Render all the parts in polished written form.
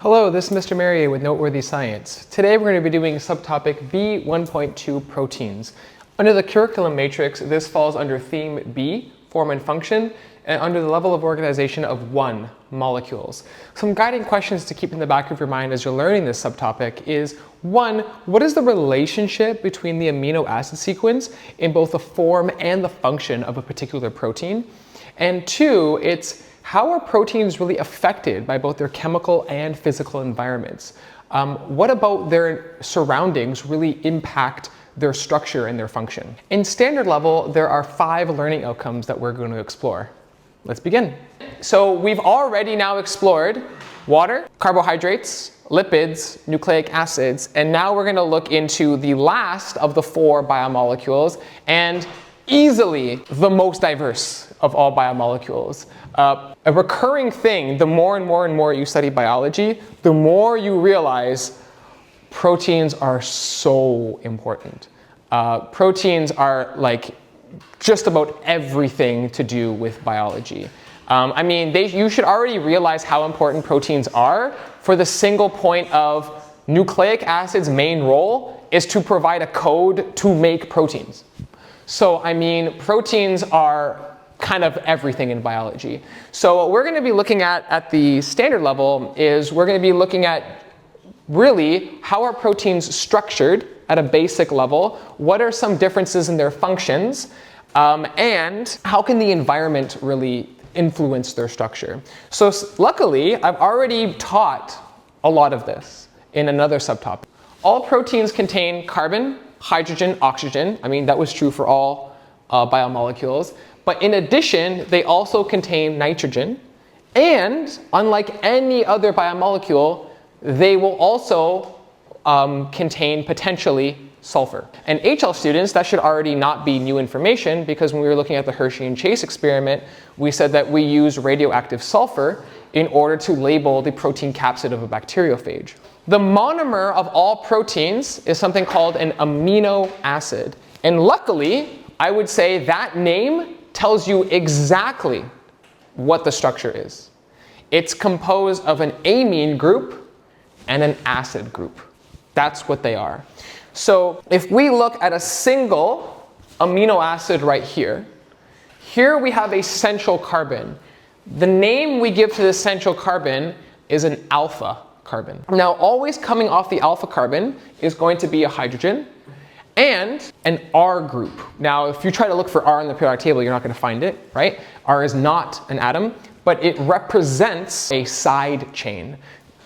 Hello, this is Mr. Merrier with Noteworthy Science. Today we're going to be doing subtopic B1.2 Proteins. Under the curriculum matrix, this falls under theme B, form and function, and under the level of organization of 1, molecules. Some guiding questions to keep in the back of your mind as you're learning this subtopic is 1, what is the relationship between the amino acid sequence in both the form and the function of a particular protein? And 2, it's how are proteins really affected by both their chemical and physical environments? What about their surroundings really impact their structure and their function? In standard level, there are 5 learning outcomes that we're going to explore. Let's begin. So we've already now explored water, carbohydrates, lipids, nucleic acids, and now we're going to look into the last of the 4 biomolecules, and easily the most diverse of all biomolecules. A recurring thing, the more and more you study biology, the more you realize proteins are so important. Proteins are like just about everything to do with biology. I mean, you should already realize how important proteins are for the single point of nucleic acid's main role is to provide a code to make proteins. So, I mean, proteins are kind of everything in biology. So what we're going to be looking at the standard level is we're going to be looking at really how are proteins structured at a basic level, what are some differences in their functions, and how can the environment really influence their structure. So luckily, I've already taught a lot of this in another subtopic. All proteins contain carbon, hydrogen, oxygen. I mean, that was true for all biomolecules. But in addition, they also contain nitrogen. And unlike any other biomolecule, they will also contain potentially sulfur. And HL students, that should already not be new information because when we were looking at the Hershey and Chase experiment, we said that we use radioactive sulfur in order to label the protein capsid of a bacteriophage. The monomer of all proteins is something called an amino acid. And luckily, I would say that name tells you exactly what the structure is. It's composed of an amine group and an acid group. That's what they are. So if we look at a single amino acid right here, here we have a central carbon. The name we give to this central carbon is an alpha carbon. Now, always coming off the alpha carbon is going to be a hydrogen and an R group. Now, if you try to look for R on the periodic table, you're not going to find it, right? R is not an atom, but it represents a side chain.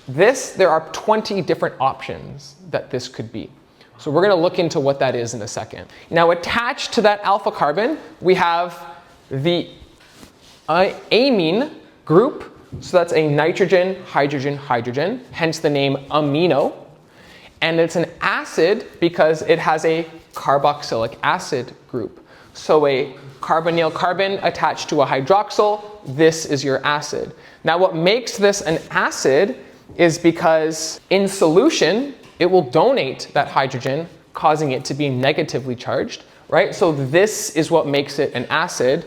There are 20 different options that this could be. So we're going to look into what that is in a second. Now, attached to that alpha carbon, we have the amine group. So that's a nitrogen, hydrogen, hydrogen, hence the name amino. And it's an acid because it has a carboxylic acid group. So a carbonyl carbon attached to a hydroxyl, this is your acid. Now what makes this an acid is because in solution, it will donate that hydrogen, causing it to be negatively charged, right? So this is what makes it an acid.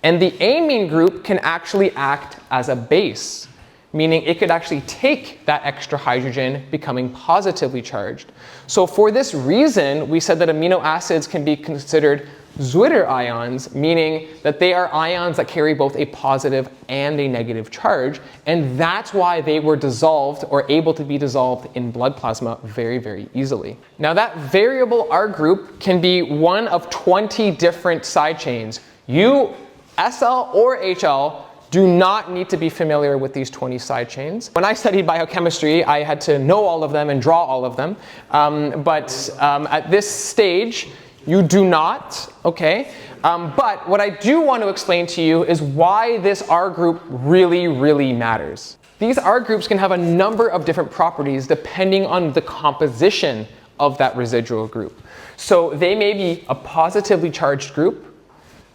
And the amine group can actually act as a base, meaning it could actually take that extra hydrogen, becoming positively charged. So for this reason, we said that amino acids can be considered Zwitter ions, meaning that they are ions that carry both a positive and a negative charge, and that's why they were dissolved or able to be dissolved in blood plasma very, very easily. Now that variable R group can be one of 20 different side chains. You, SL or HL, do not need to be familiar with these 20 side chains. When I studied biochemistry, I had to know all of them and draw all of them. But at this stage, you do not, okay? But what I do want to explain to you is why this R group really, really matters. These R groups can have a number of different properties depending on the composition of that residual group. So they may be a positively charged group.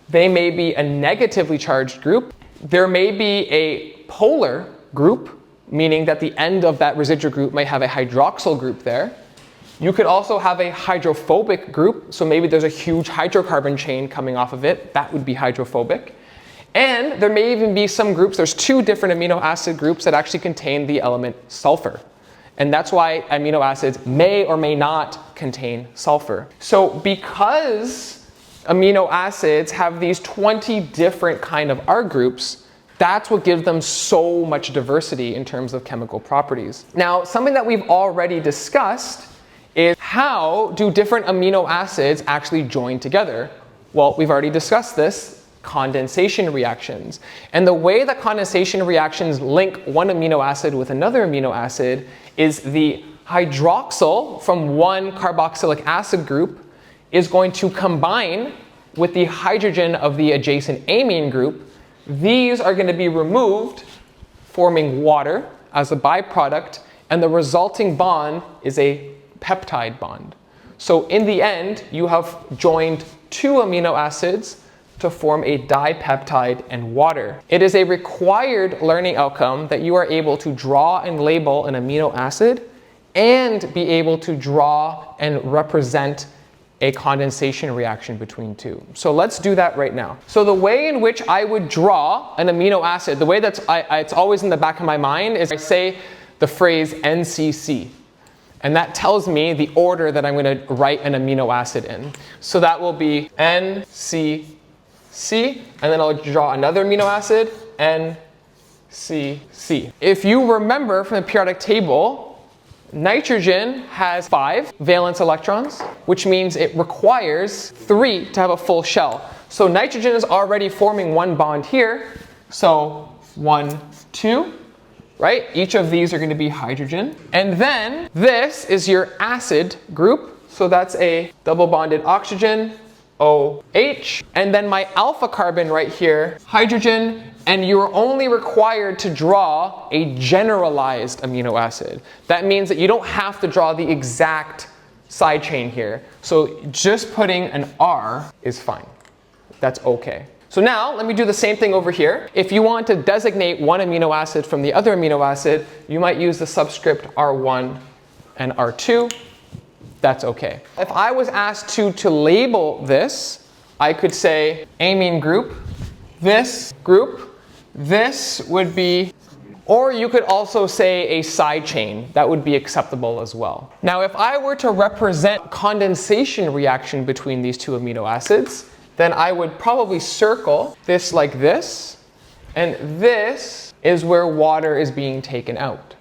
They may be a negatively charged group. There may be a polar group, meaning that the end of that residual group might have a hydroxyl group there. You could also have a hydrophobic group, so maybe there's a huge hydrocarbon chain coming off of it. That would be hydrophobic. And there may even be some groups, there's 2 different amino acid groups that actually contain the element sulfur. And that's why amino acids may or may not contain sulfur. So because amino acids have these 20 different kind of R groups, that's what gives them so much diversity in terms of chemical properties. Now, something that we've already discussed is how do different amino acids actually join together? Well, we've already discussed this, condensation reactions. And the way that condensation reactions link one amino acid with another amino acid is the hydroxyl from one carboxylic acid group is going to combine with the hydrogen of the adjacent amine group. These are going to be removed, forming water as a byproduct, and the resulting bond is a peptide bond. So in the end, you have joined 2 amino acids to form a dipeptide and water. It is a required learning outcome that you are able to draw and label an amino acid and be able to draw and represent a condensation reaction between 2. So let's do that right now. So the way in which I would draw an amino acid, the way that's it's always in the back of my mind is I say the phrase NCC. And that tells me the order that I'm going to write an amino acid in. So that will be NCC, and then I'll draw another amino acid, NCC. If you remember from the periodic table, nitrogen has 5 valence electrons, which means it requires 3 to have a full shell. So nitrogen is already forming 1 bond here. So 1, 2, right? Each of these are going to be hydrogen. And then this is your acid group. So that's a double bonded oxygen, OH. And then my alpha carbon right here, hydrogen. And you're only required to draw a generalized amino acid. That means that you don't have to draw the exact side chain here. So just putting an R is fine. That's okay. So now let me do the same thing over here. If you want to designate one amino acid from the other amino acid, you might use the subscript R1 and R2. That's okay. If I was asked to label this, I could say amine group, this group, this would be, or you could also say a side chain. That would be acceptable as well. Now, if I were to represent condensation reaction between these 2 amino acids, then I would probably circle this like this, and this is where water is being taken out,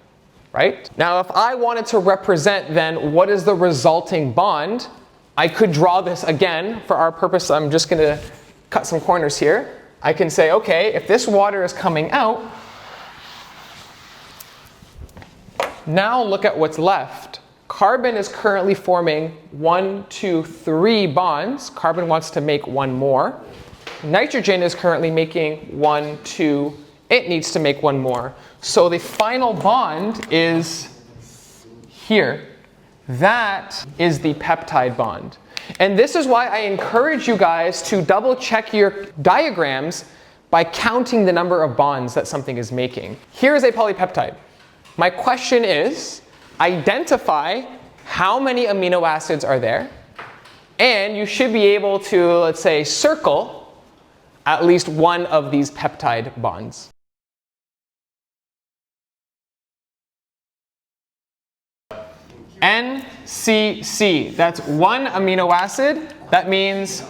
right? Now, if I wanted to represent then what is the resulting bond, I could draw this again. For our purpose, I'm just going to cut some corners here. I can say, okay, if this water is coming out, now look at what's left. Carbon is currently forming 1, 2, 3 bonds. Carbon wants to make 1 more. Nitrogen is currently making 1, 2. It needs to make 1 more. So the final bond is here. That is the peptide bond. And this is why I encourage you guys to double check your diagrams by counting the number of bonds that something is making. Here is a polypeptide. My question is, identify how many amino acids are there, and you should be able to, let's say, circle at least one of these peptide bonds. NCC, that's 1 amino acid. That means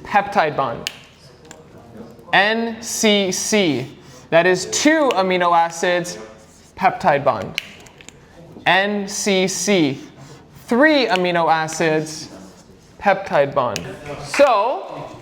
peptide bond. NCC, that is 2 amino acids, peptide bond. NCC, 3 amino acids, peptide bond. So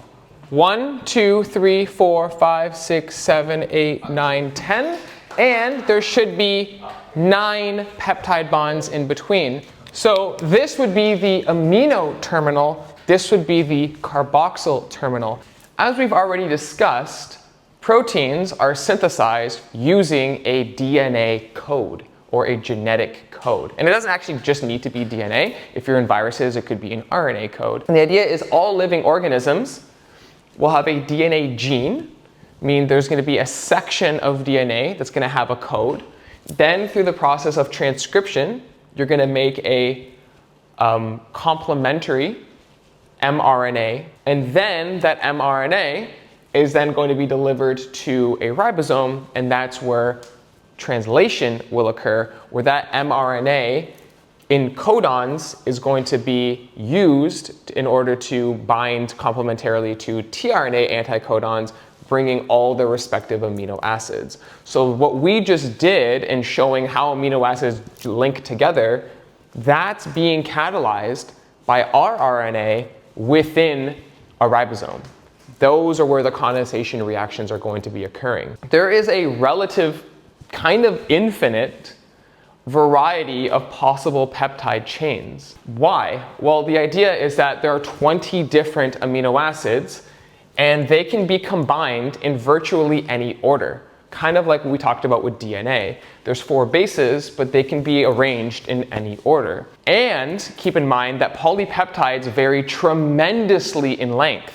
1, 2, 3, 4, 5, 6, 7, 8, 9, 10. And there should be 9 peptide bonds in between. So this would be the amino terminal. This would be the carboxyl terminal. As we've already discussed, proteins are synthesized using a DNA code or a genetic code. And it doesn't actually just need to be DNA. If you're in viruses, it could be an RNA code. And the idea is all living organisms will have a DNA gene, meaning there's going to be a section of DNA that's going to have a code. Then through the process of transcription, you're going to make a complementary mRNA, and then that mRNA is then going to be delivered to a ribosome, and that's where translation will occur, where that mRNA in codons is going to be used in order to bind complementarily to tRNA anticodons, bringing all the respective amino acids. So what we just did in showing how amino acids link together, that's being catalyzed by our RNA within a ribosome. Those are where the condensation reactions are going to be occurring. There is a relative kind of infinite variety of possible peptide chains. Why? Well, the idea is that there are 20 different amino acids, and they can be combined in virtually any order. Kind of like what we talked about with DNA. There's 4 bases, but they can be arranged in any order. And keep in mind that polypeptides vary tremendously in length.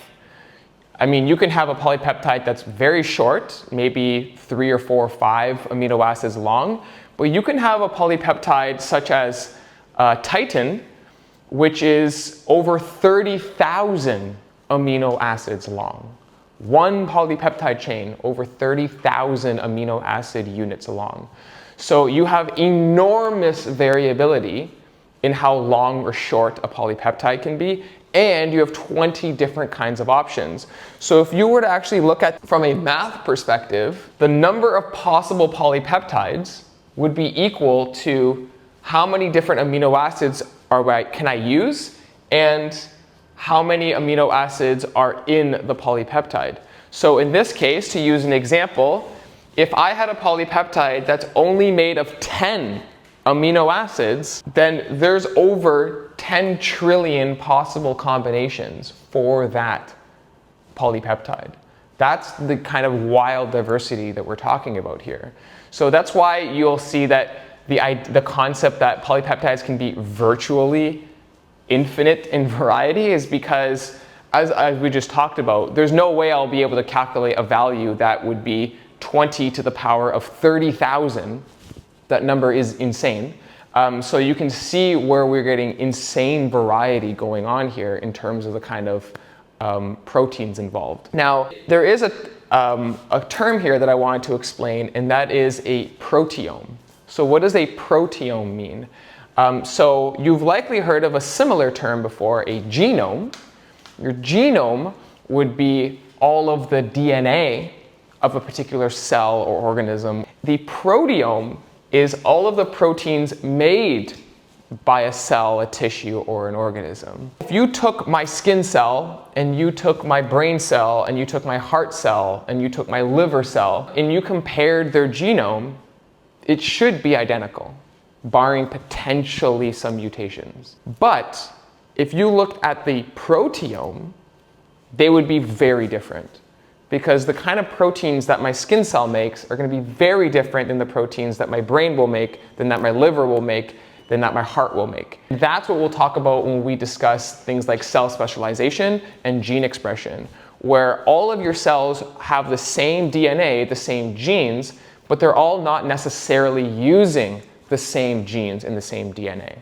I mean, you can have a polypeptide that's very short, maybe 3 or 4 or 5 amino acids long, but you can have a polypeptide such as titin, which is over 30,000 amino acids long. One polypeptide chain, over 30,000 amino acid units long. So you have enormous variability in how long or short a polypeptide can be, and you have 20 different kinds of options. So if you were to actually look at from a math perspective, the number of possible polypeptides would be equal to how many different amino acids can I use, and how many amino acids are in the polypeptide. So in this case, to use an example, if I had a polypeptide that's only made of 10 amino acids, then there's over 10 trillion possible combinations for that polypeptide. That's the kind of wild diversity that we're talking about here. So that's why you'll see that the concept that polypeptides can be virtually infinite in variety is because, as we just talked about, there's no way I'll be able to calculate a value that would be 20 to the power of 30,000. That number is insane. So you can see where we're getting insane variety going on here in terms of the kind of proteins involved. Now, there is a term here that I wanted to explain, and that is a proteome. So what does a proteome mean? So you've likely heard of a similar term before, a genome. Your genome would be all of the DNA of a particular cell or organism. The proteome is all of the proteins made by a cell, a tissue, or an organism. If you took my skin cell, and you took my brain cell, and you took my heart cell, and you took my liver cell, and you compared their genome, it should be identical, barring potentially some mutations. But if you looked at the proteome, they would be very different, because the kind of proteins that my skin cell makes are going to be very different than the proteins that my brain will make, than that my liver will make, than that my heart will make. That's what we'll talk about when we discuss things like cell specialization and gene expression, where all of your cells have the same DNA, the same genes, but they're all not necessarily using the same genes in the same DNA.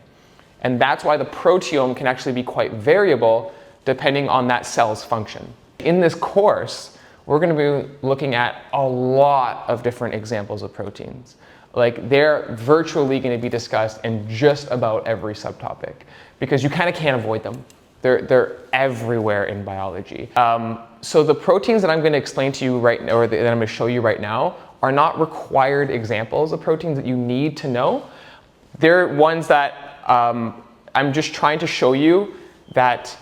And that's why the proteome can actually be quite variable depending on that cell's function. In this course, we're going to be looking at a lot of different examples of proteins. Like, they're virtually going to be discussed in just about every subtopic, because you kind of can't avoid them. They're everywhere in biology. So the proteins that I'm going to explain to you right now, or that I'm going to show you right now, are not required examples of proteins that you need to know. They're ones that I'm just trying to show you that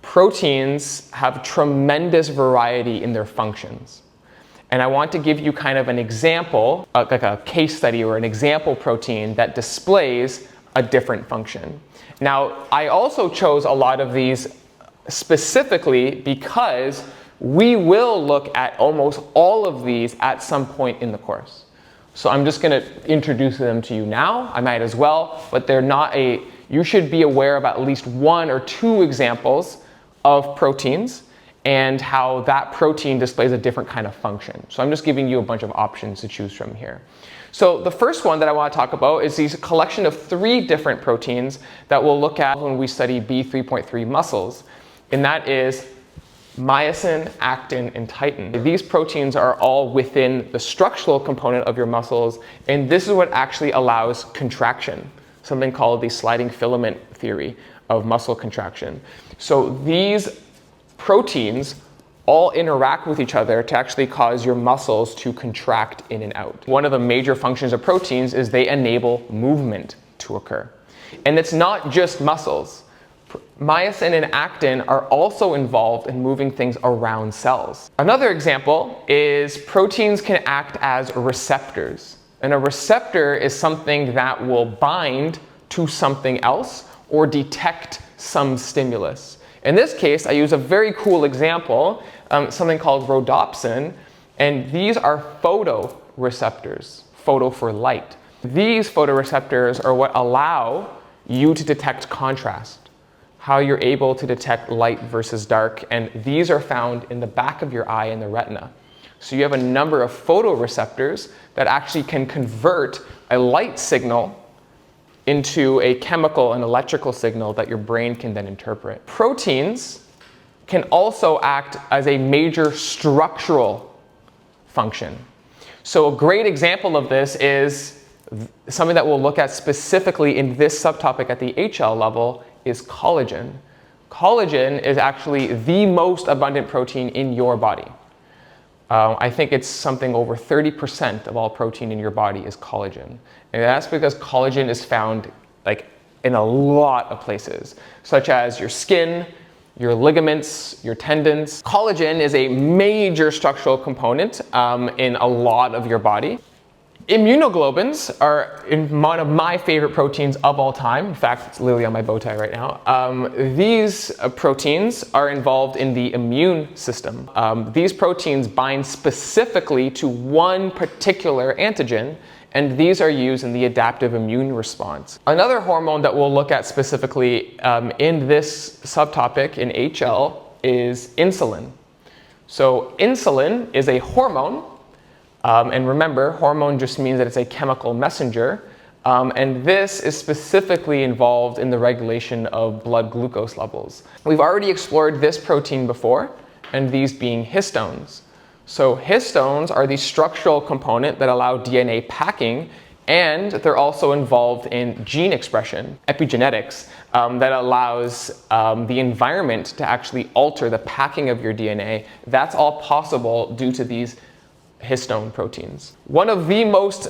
proteins have tremendous variety in their functions. And I want to give you kind of an example, like a case study or an example protein that displays a different function. Now, I also chose a lot of these specifically because we will look at almost all of these at some point in the course. So I'm just going to introduce them to you now. I might as well, but they're not you should be aware of at least 1 or 2 examples of proteins and how that protein displays a different kind of function. So I'm just giving you a bunch of options to choose from here. So the first one that I want to talk about is these collection of 3 different proteins that we'll look at when we study B3.3 muscles. And that is myosin, actin, and titin. These proteins are all within the structural component of your muscles, and this is what actually allows contraction, something called the sliding filament theory of muscle contraction. So these proteins all interact with each other to actually cause your muscles to contract in and out. One of the major functions of proteins is they enable movement to occur. And it's not just muscles. Myosin and actin are also involved in moving things around cells. Another example is proteins can act as receptors. And a receptor is something that will bind to something else or detect some stimulus. In this case, I use a very cool example, something called rhodopsin, and these are photoreceptors, photo for light. These photoreceptors are what allow you to detect contrast, how you're able to detect light versus dark, and these are found in the back of your eye in the retina. So you have a number of photoreceptors that actually can convert a light signal into a chemical and electrical signal that your brain can then interpret. Proteins can also act as a major structural function. So a great example of this is something that we'll look at specifically in this subtopic at the HL level is collagen. Collagen is actually the most abundant protein in your body. I think it's something over 30% of all protein in your body is collagen. And that's because collagen is found in a lot of places, such as your skin, your ligaments, your tendons. Collagen is a major structural component in a lot of your body. Immunoglobulins are one of my favorite proteins of all time. In fact, it's literally on my bow tie right now. These proteins are involved in the immune system. These proteins bind specifically to one particular antigen, and these are used in the adaptive immune response. Another hormone that we'll look at specifically in this subtopic in HL is insulin. So insulin is a hormone. And remember, hormone just means that it's a chemical messenger, and this is specifically involved in the regulation of blood glucose levels. We've already explored this protein before, and these being histones. So histones are the structural component that allow DNA packing, and they're also involved in gene expression, epigenetics, that allows the environment to actually alter the packing of your DNA. That's all possible due to these histone proteins. One of the most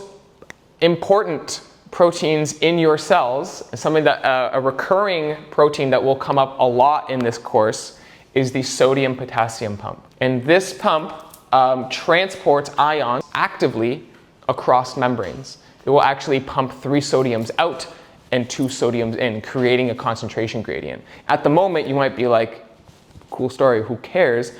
important proteins in your cells, something that a recurring protein that will come up a lot in this course, is the sodium-potassium pump. And this pump transports ions actively across membranes. It will actually pump 3 sodiums out and 2 sodiums in, creating a concentration gradient. At the moment, you might be like, cool story, who cares?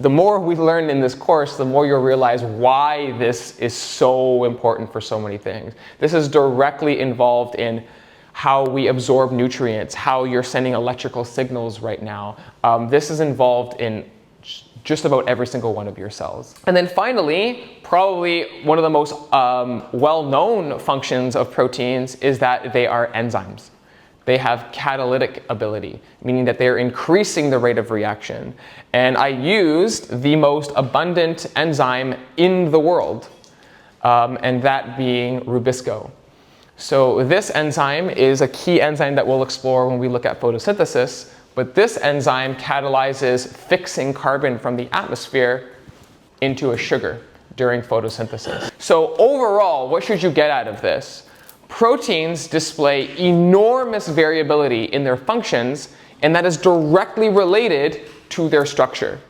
The more we learn in this course, the more you'll realize why this is so important for so many things. This is directly involved in how we absorb nutrients, how you're sending electrical signals right now. This is involved in just about every single one of your cells. And then finally, probably one of the most well-known functions of proteins is that they are enzymes. They have catalytic ability, meaning that they're increasing the rate of reaction. And I used the most abundant enzyme in the world, and that being Rubisco. So this enzyme is a key enzyme that we'll explore when we look at photosynthesis, but this enzyme catalyzes fixing carbon from the atmosphere into a sugar during photosynthesis. So overall, what should you get out of this? Proteins display enormous variability in their functions, and that is directly related to their structure,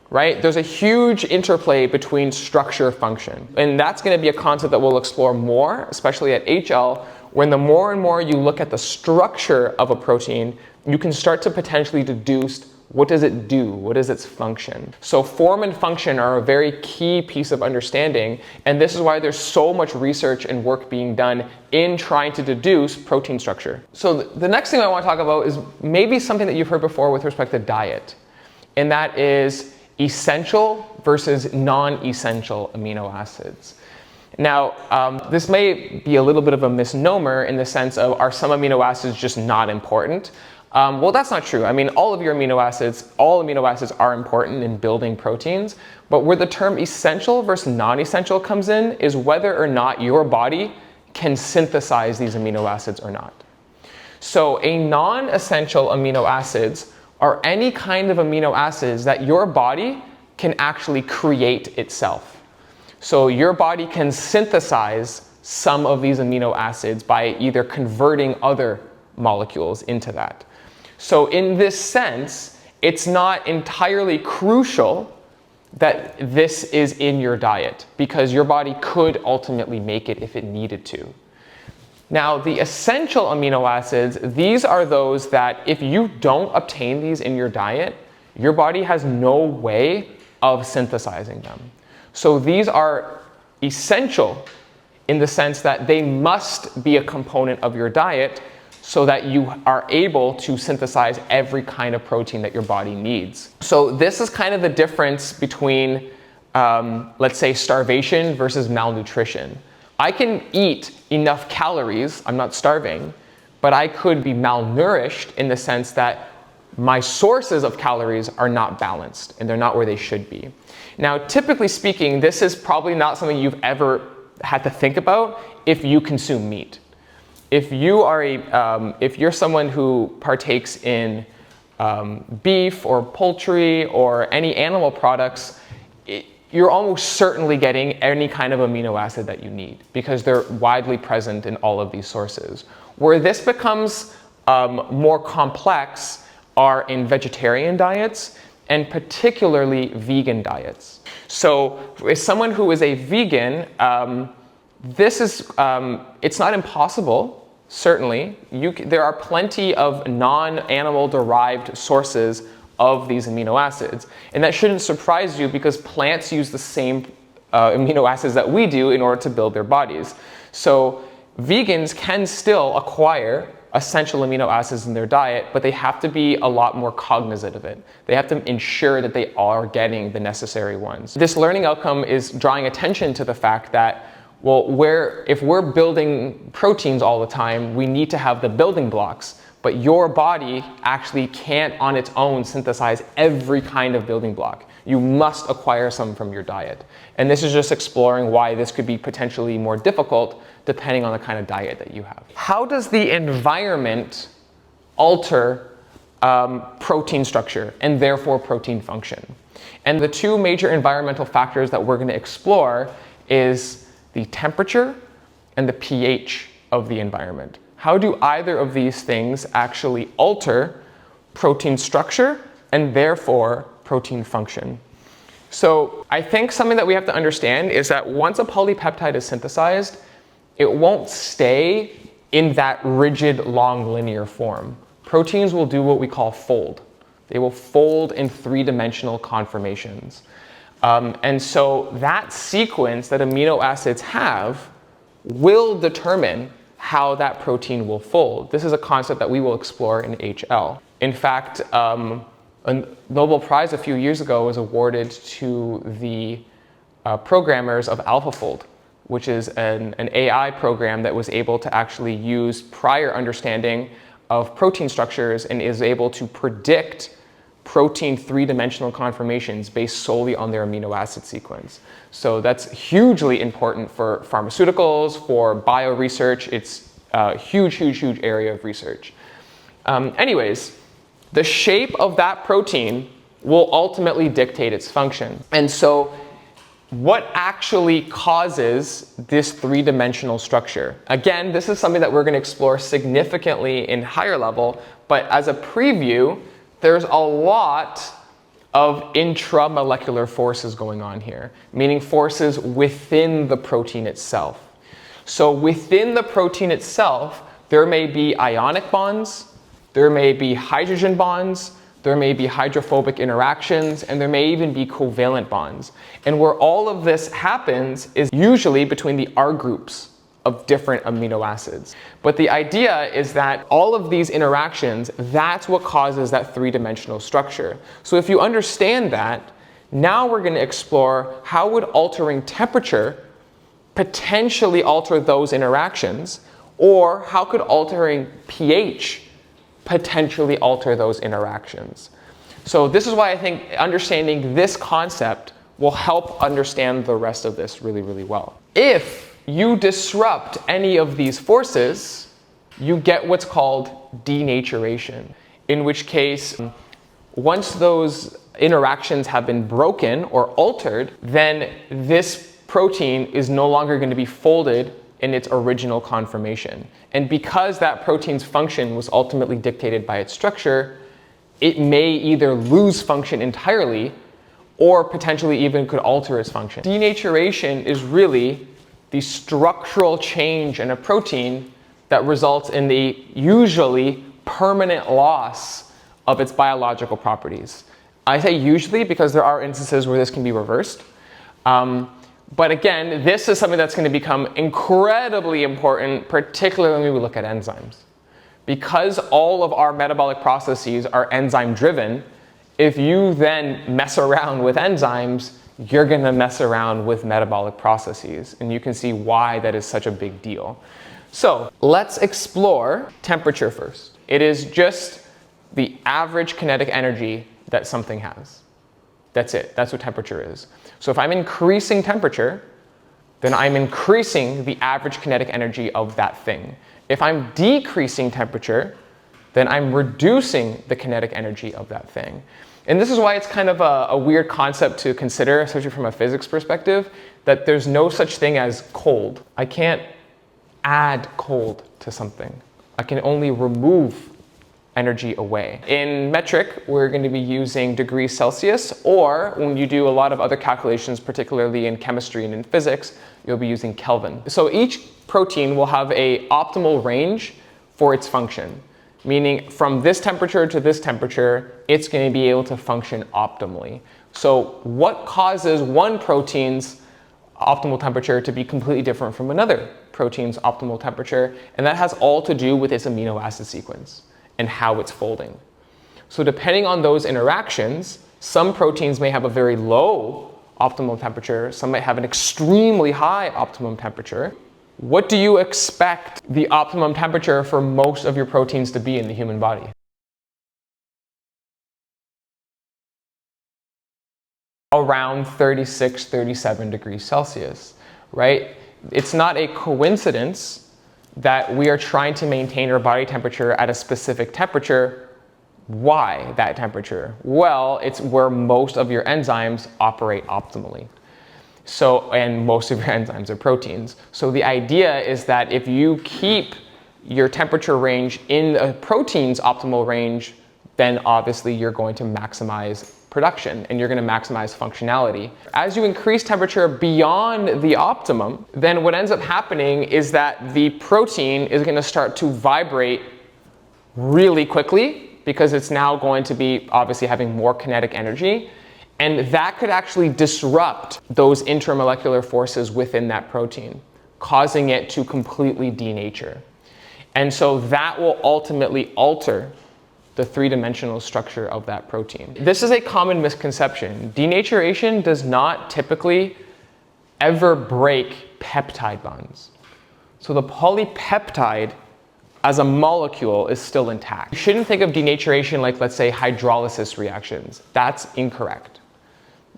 right? There's a huge interplay between structure function, and that's going to be a concept that we'll explore more, especially at HL, when the more and more you look at the structure of a protein, you can start to potentially deduce what does it do? What is its function? So form and function are a very key piece of understanding, and this is why there's so much research and work being done in trying to deduce protein structure. So the next thing I want to talk about is maybe something that you've heard before with respect to diet, and that is essential versus non-essential amino acids. Now, this may be a little bit of a misnomer in the sense of, are some amino acids just not important? Well, that's not true. I mean, all amino acids are important in building proteins, but where the term essential versus non-essential comes in is whether or not your body can synthesize these amino acids or not. So a non-essential amino acids are any kind of amino acids that your body can actually create itself. So your body can synthesize some of these amino acids by either converting other molecules into that. So in this sense, it's not entirely crucial that this is in your diet, because your body could ultimately make it if it needed to. Now, the essential amino acids, these are those that if you don't obtain these in your diet, your body has no way of synthesizing them. So these are essential in the sense that they must be a component of your diet so that you are able to synthesize every kind of protein that your body needs. So this is kind of the difference between, let's say, starvation versus malnutrition. I can eat enough calories, I'm not starving, but I could be malnourished in the sense that my sources of calories are not balanced and they're not where they should be. Now, typically speaking, this is probably not something you've ever had to think about if you consume meat. If you're someone who partakes in beef or poultry or any animal products, you're almost certainly getting any kind of amino acid that you need because they're widely present in all of these sources. Where this becomes more complex are in vegetarian diets and particularly vegan diets. So as someone who is a vegan, it's not impossible, certainly. There are plenty of non-animal derived sources of these amino acids. And that shouldn't surprise you because plants use the same amino acids that we do in order to build their bodies. So vegans can still acquire essential amino acids in their diet, but they have to be a lot more cognizant of it. They have to ensure that they are getting the necessary ones. This learning outcome is drawing attention to the fact that, well, if we're building proteins all the time, we need to have the building blocks. But your body actually can't on its own synthesize every kind of building block. You must acquire some from your diet. And this is just exploring why this could be potentially more difficult depending on the kind of diet that you have. How does the environment alter protein structure and therefore protein function? And the two major environmental factors that we're going to explore is the temperature and the pH of the environment. How do either of these things actually alter protein structure and therefore protein function? So I think something that we have to understand is that once a polypeptide is synthesized, it won't stay in that rigid, long linear form. Proteins will do what we call fold. They will fold in three-dimensional conformations. And so that sequence that amino acids have will determine how that protein will fold. This is a concept that we will explore in HL. In fact, a Nobel Prize a few years ago was awarded to the programmers of AlphaFold, which is an AI program that was able to actually use prior understanding of protein structures and is able to predict protein three-dimensional conformations based solely on their amino acid sequence. So that's hugely important for pharmaceuticals, for bioresearch. It's a huge, huge, huge area of research. Anyways, the shape of that protein will ultimately dictate its function. And so what actually causes this three-dimensional structure? Again, this is something that we're going to explore significantly in higher level, but as a preview, there's a lot of intramolecular forces going on here, meaning forces within the protein itself. So within the protein itself, there may be ionic bonds, there may be hydrogen bonds, there may be hydrophobic interactions, and there may even be covalent bonds. And where all of this happens is usually between the R groups of different amino acids. But the idea is that all of these interactions, that's what causes that three-dimensional structure. So if you understand that, now we're going to explore how would altering temperature potentially alter those interactions, or how could altering pH potentially alter those interactions. So this is why I think understanding this concept will help understand the rest of this really, really well. If you disrupt any of these forces, you get what's called denaturation, in which case, once those interactions have been broken or altered, then this protein is no longer going to be folded in its original conformation. And because that protein's function was ultimately dictated by its structure, it may either lose function entirely or potentially even could alter its function. Denaturation is really the structural change in a protein that results in the usually permanent loss of its biological properties. I say usually because there are instances where this can be reversed. But again, this is something that's going to become incredibly important, particularly when we look at enzymes. Because all of our metabolic processes are enzyme driven, if you then mess around with enzymes, you're going to mess around with metabolic processes. And you can see why that is such a big deal. So let's explore temperature first. It is just the average kinetic energy that something has. That's it. That's what temperature is. So if I'm increasing temperature, then I'm increasing the average kinetic energy of that thing. If I'm decreasing temperature, then I'm reducing the kinetic energy of that thing. And this is why it's kind of a weird concept to consider, especially from a physics perspective, that there's no such thing as cold. I can't add cold to something. I can only remove energy away. In metric, we're going to be using degrees Celsius, or when you do a lot of other calculations, particularly in chemistry and in physics, you'll be using Kelvin. So each protein will have an optimal range for its function, meaning from this temperature to this temperature, it's going to be able to function optimally. So what causes one protein's optimal temperature to be completely different from another protein's optimal temperature? And that has all to do with its amino acid sequence and how it's folding. So depending on those interactions, some proteins may have a very low optimum temperature, some might have an extremely high optimum temperature. What do you expect the optimum temperature for most of your proteins to be in the human body? Around 36, 37 degrees Celsius, right? It's not a coincidence that we are trying to maintain our body temperature at a specific temperature. Why that temperature? Well, it's where most of your enzymes operate optimally. So, and most of your enzymes are proteins. So the idea is that if you keep your temperature range in a protein's optimal range, then obviously you're going to maximize production and you're going to maximize functionality. As you increase temperature beyond the optimum, then what ends up happening is that the protein is going to start to vibrate really quickly because it's now going to be obviously having more kinetic energy. And that could actually disrupt those intermolecular forces within that protein, causing it to completely denature. And so that will ultimately alter the three-dimensional structure of that protein. This is a common misconception. Denaturation does not typically ever break peptide bonds. So the polypeptide as a molecule is still intact. You shouldn't think of denaturation like, let's say, hydrolysis reactions. That's incorrect.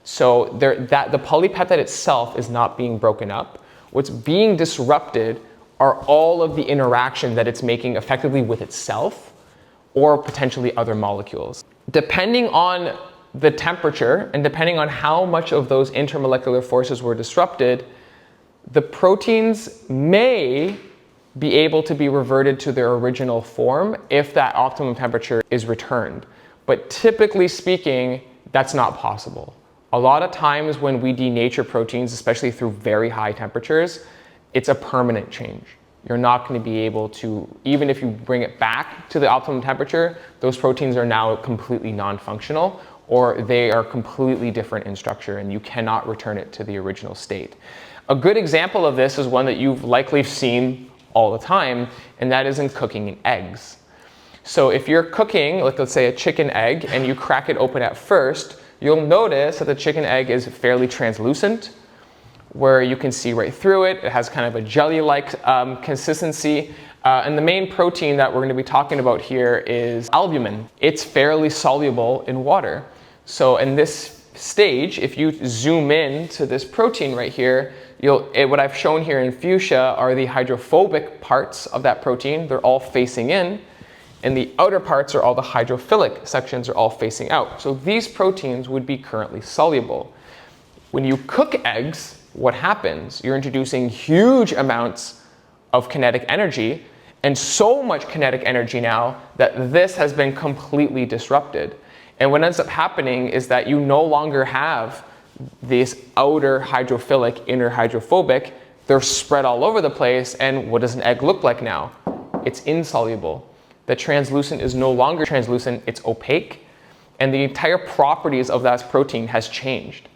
So the polypeptide itself is not being broken up. What's being disrupted are all of the interaction that it's making effectively with itself or potentially other molecules. Depending on the temperature and depending on how much of those intermolecular forces were disrupted, the proteins may be able to be reverted to their original form if that optimum temperature is returned. But typically speaking, that's not possible. A lot of times when we denature proteins, especially through very high temperatures, it's a permanent change. You're not going to be able to, even if you bring it back to the optimum temperature, those proteins are now completely non-functional or they are completely different in structure and you cannot return it to the original state. A good example of this is one that you've likely seen all the time, and that is in cooking eggs. So if you're cooking, like let's say a chicken egg, and you crack it open at first, you'll notice that the chicken egg is fairly translucent, where you can see right through it. It has kind of a jelly-like consistency. And the main protein that we're going to be talking about here is albumin. It's fairly soluble in water. So in this stage, if you zoom in to this protein right here, what I've shown here in fuchsia are the hydrophobic parts of that protein. They're all facing in. And the outer parts are all the hydrophilic sections are all facing out. So these proteins would be currently soluble. When you cook eggs, what happens? You're introducing huge amounts of kinetic energy, and so much kinetic energy now that this has been completely disrupted. And what ends up happening is that you no longer have this outer hydrophilic, inner hydrophobic. They're spread all over the place, and what does an egg look like now? It's insoluble. The translucent is no longer translucent, it's opaque, and the entire properties of that protein has changed,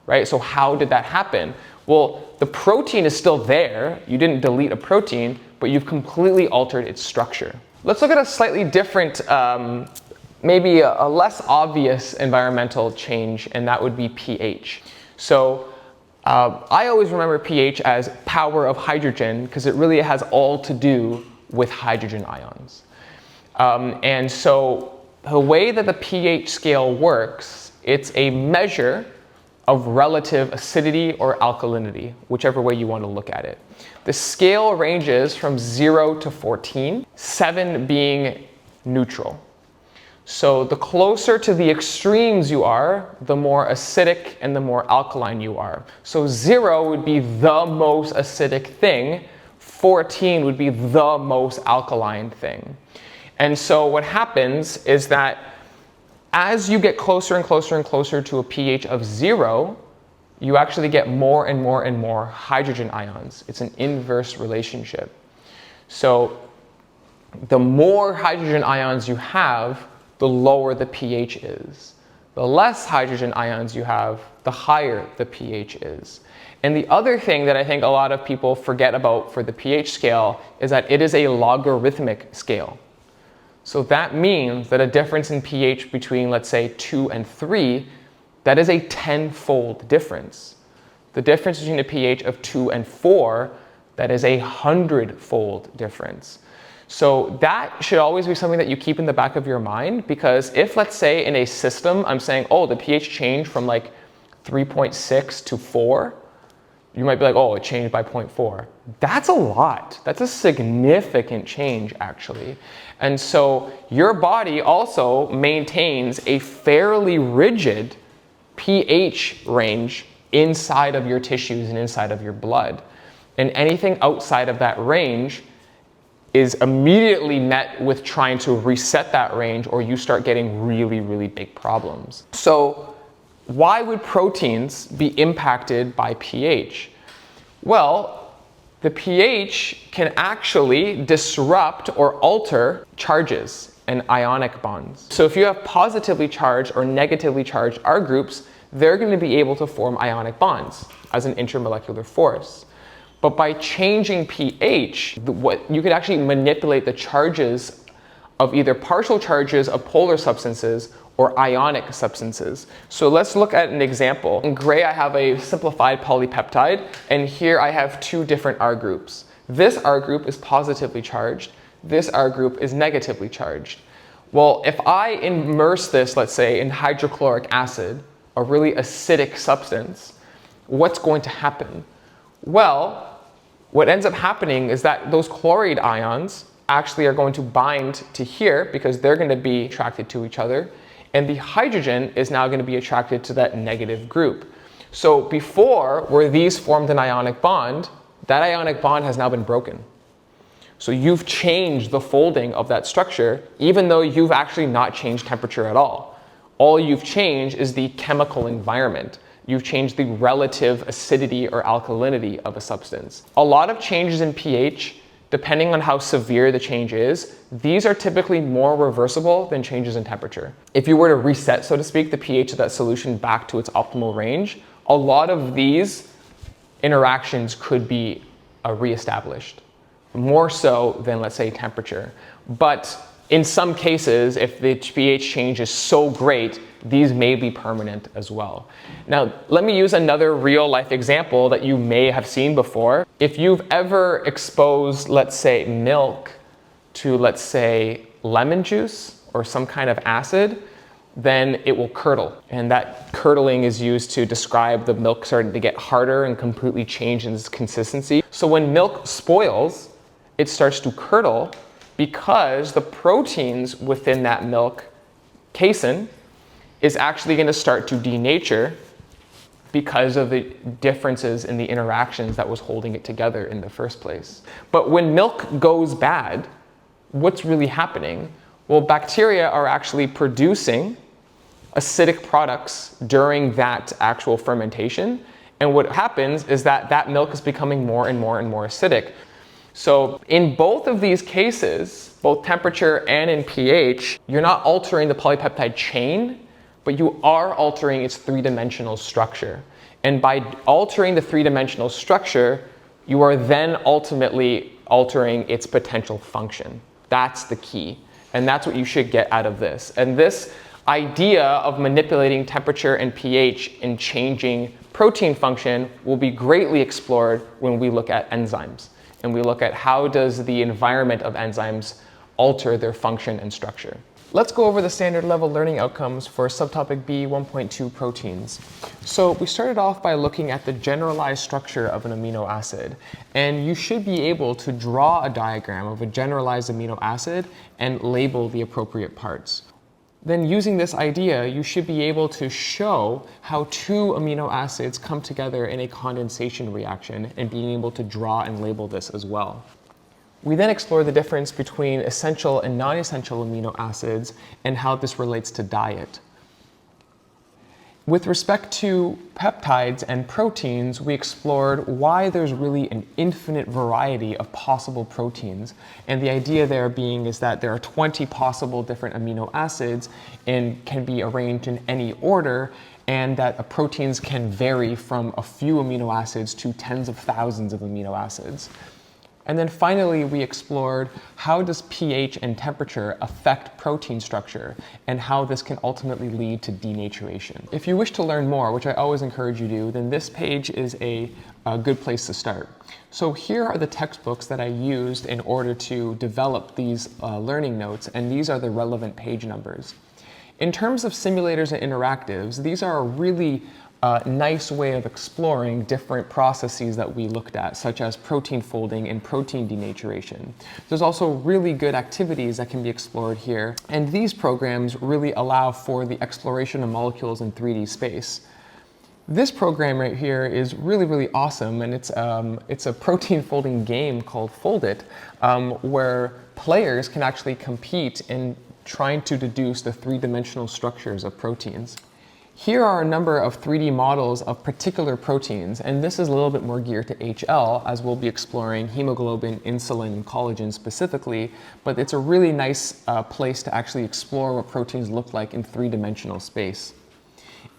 right? So how did that happen? Well, the protein is still there. You didn't delete a protein, but you've completely altered its structure. Let's look at a slightly different, maybe a less obvious environmental change, and that would be pH. So I always remember pH as power of hydrogen because it really has all to do with hydrogen ions. And so the way that the pH scale works, it's a measure of relative acidity or alkalinity, whichever way you want to look at it. The scale ranges from 0 to 14, 7 being neutral. So the closer to the extremes you are, the more acidic and the more alkaline you are. So 0 would be the most acidic thing, 14 would be the most alkaline thing. And so what happens is that as you get closer and closer and closer to a pH of 0, you actually get more and more and more hydrogen ions. It's an inverse relationship. So the more hydrogen ions you have, the lower the pH is. The less hydrogen ions you have, the higher the pH is. And the other thing that I think a lot of people forget about for the pH scale is that it is a logarithmic scale. So that means that a difference in pH between, let's say, 2 and 3, that is a 10-fold difference. The difference between a pH of 2 and 4, that is a 100-fold difference. So that should always be something that you keep in the back of your mind, because if, let's say, in a system, I'm saying, oh, the pH changed from like 3.6 to 4, you might be like, oh, it changed by 0.4. That's a lot. That's a significant change, actually. And so your body also maintains a fairly rigid pH range inside of your tissues and inside of your blood. And anything outside of that range is immediately met with trying to reset that range, or you start getting really, really big problems. So why would proteins be impacted by pH? Well, the pH can actually disrupt or alter charges and ionic bonds. So if you have positively charged or negatively charged R groups, they're going to be able to form ionic bonds as an intermolecular force. But by changing pH, you could actually manipulate the charges of either partial charges of polar substances or ionic substances. So let's look at an example. In gray, I have a simplified polypeptide, and here I have two different R groups. This R group is positively charged. This R group is negatively charged. Well, if I immerse this, let's say, in hydrochloric acid, a really acidic substance, what's going to happen? Well, what ends up happening is that those chloride ions actually are going to bind to here because they're going to be attracted to each other, and the hydrogen is now going to be attracted to that negative group. So before, where these formed an ionic bond, that ionic bond has now been broken. So you've changed the folding of that structure, even though you've actually not changed temperature at all. All you've changed is the chemical environment. You've changed the relative acidity or alkalinity of a substance. A lot of changes in pH, depending on how severe the change is, these are typically more reversible than changes in temperature. If you were to reset, so to speak, the pH of that solution back to its optimal range, a lot of these interactions could be reestablished, more so than, let's say, temperature. But in some cases, if the pH change is so great these may be permanent as well. Now, let me use another real life example that you may have seen before. If you've ever exposed, let's say, milk to, let's say, lemon juice or some kind of acid, then it will curdle. And that curdling is used to describe the milk starting to get harder and completely change in its consistency. So when milk spoils, it starts to curdle because the proteins within that milk casein is actually going to start to denature because of the differences in the interactions that was holding it together in the first place. But when milk goes bad, what's really happening? Well, bacteria are actually producing acidic products during that actual fermentation. And what happens is that that milk is becoming more and more and more acidic. So in both of these cases, both temperature and in pH, you're not altering the polypeptide chain, but you are altering its three-dimensional structure. And by altering the three-dimensional structure, you are then ultimately altering its potential function. That's the key. And that's what you should get out of this. And this idea of manipulating temperature and pH and changing protein function will be greatly explored when we look at enzymes. And we look at how does the environment of enzymes alter their function and structure. Let's go over the standard level learning outcomes for subtopic B1.2 proteins. So we started off by looking at the generalized structure of an amino acid. And you should be able to draw a diagram of a generalized amino acid and label the appropriate parts. Then using this idea, you should be able to show how two amino acids come together in a condensation reaction and being able to draw and label this as well. We then explore the difference between essential and non-essential amino acids and how this relates to diet. With respect to peptides and proteins, we explored why there's really an infinite variety of possible proteins. And the idea there being is that there are 20 possible different amino acids and can be arranged in any order, and that proteins can vary from a few amino acids to tens of thousands of amino acids. And then finally, we explored how does pH and temperature affect protein structure and how this can ultimately lead to denaturation. If you wish to learn more, which I always encourage you to do, then this page is a good place to start. So here are the textbooks that I used in order to develop these learning notes, and these are the relevant page numbers. In terms of simulators and interactives, these are a really nice way of exploring different processes that we looked at, such as protein folding and protein denaturation. There's also really good activities that can be explored here, and these programs really allow for the exploration of molecules in 3D space. This program right here is really awesome, and it's a protein folding game called Fold It, where players can actually compete in trying to deduce the three-dimensional structures of proteins. Here are a number of 3D models of particular proteins, and this is a little bit more geared to HL, as we'll be exploring hemoglobin, insulin, and collagen specifically, but it's a really nice place to actually explore what proteins look like in three-dimensional space.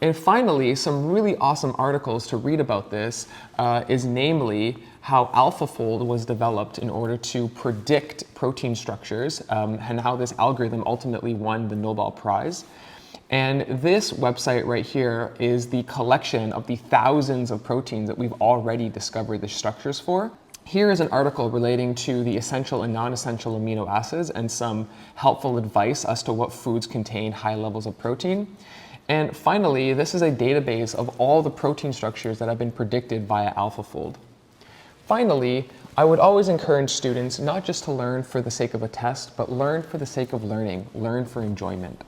And finally, some really awesome articles to read about this is namely how AlphaFold was developed in order to predict protein structures and how this algorithm ultimately won the Nobel Prize. And this website right here is the collection of the thousands of proteins that we've already discovered the structures for. Here is an article relating to the essential and non-essential amino acids and some helpful advice as to what foods contain high levels of protein. And finally, this is a database of all the protein structures that have been predicted via AlphaFold. Finally, I would always encourage students not just to learn for the sake of a test, but learn for the sake of learning, learn for enjoyment.